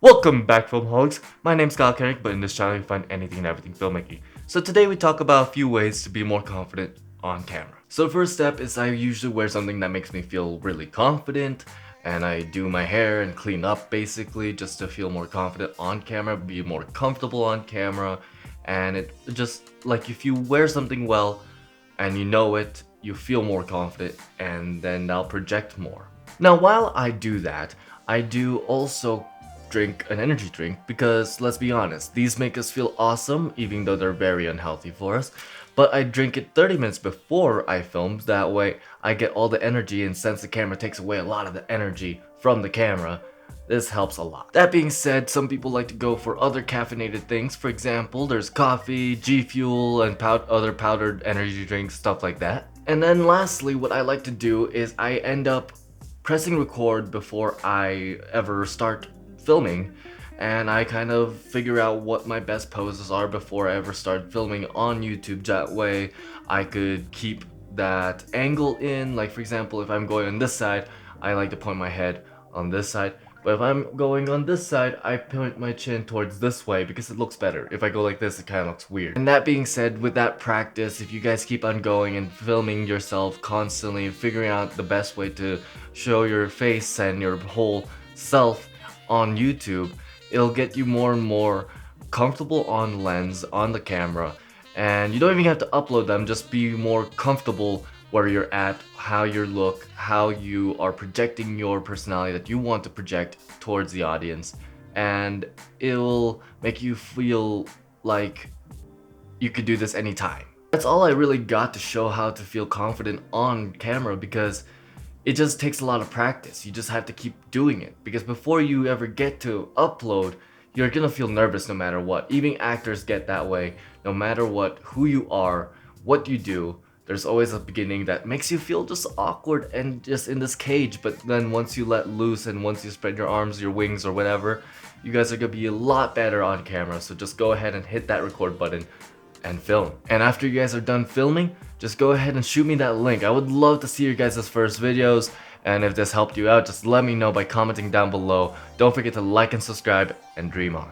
Welcome back, Filmholics. My name's Kyle Carrick, but in this channel you find anything and everything filmmaking. So today we talk about a few ways to be more confident on camera. So first step is I usually wear something that makes me feel really confident, and I do my hair and clean up basically just to feel more confident on camera, be more comfortable on camera, and it just like if you wear something well and you know it, you feel more confident and then that'll project more. Now while I do that, I do also drink an energy drink because let's be honest, these make us feel awesome even though they're very unhealthy for us. But I drink it 30 minutes before I film, that way I get all the energy, and since the camera takes away a lot of the energy from the camera, this helps a lot. That being said, some people like to go for other caffeinated things. For example, there's coffee, G Fuel, and other powdered energy drinks, stuff like that. And then lastly, what I like to do is I end up pressing record before I ever start filming, and I kind of figure out what my best poses are before I ever start filming on YouTube. That way I could keep that angle in. Like for example, if I'm going on this side, I like to point my head on this side, but if I'm going on this side, I point my chin towards this way because it looks better. If I go like this, it kind of looks weird. And that being said, with that practice, if you guys keep on going and filming yourself constantly, figuring out the best way to show your face and your whole self on YouTube, it'll get you more and more comfortable on lens, on the camera, and you don't even have to upload them, just be more comfortable where you're at, how you look, how you are projecting your personality that you want to project towards the audience, and it'll make you feel like you could do this anytime. That's all I really got to show how to feel confident on camera, because it just takes a lot of practice. You just have to keep doing it, because before you ever get to upload, you're gonna feel nervous no matter what. Even actors get that way. No matter what, who you are, what you do, there's always a beginning that makes you feel just awkward and just in this cage. But then once you let loose and once you spread your arms, your wings or whatever, you guys are gonna be a lot better on camera. So just go ahead and hit that record button and film. And after you guys are done filming, just go ahead and shoot me that link. I would love to see your guys' first videos, and if this helped you out, just let me know by commenting down below. Don't forget to like and subscribe, and dream on.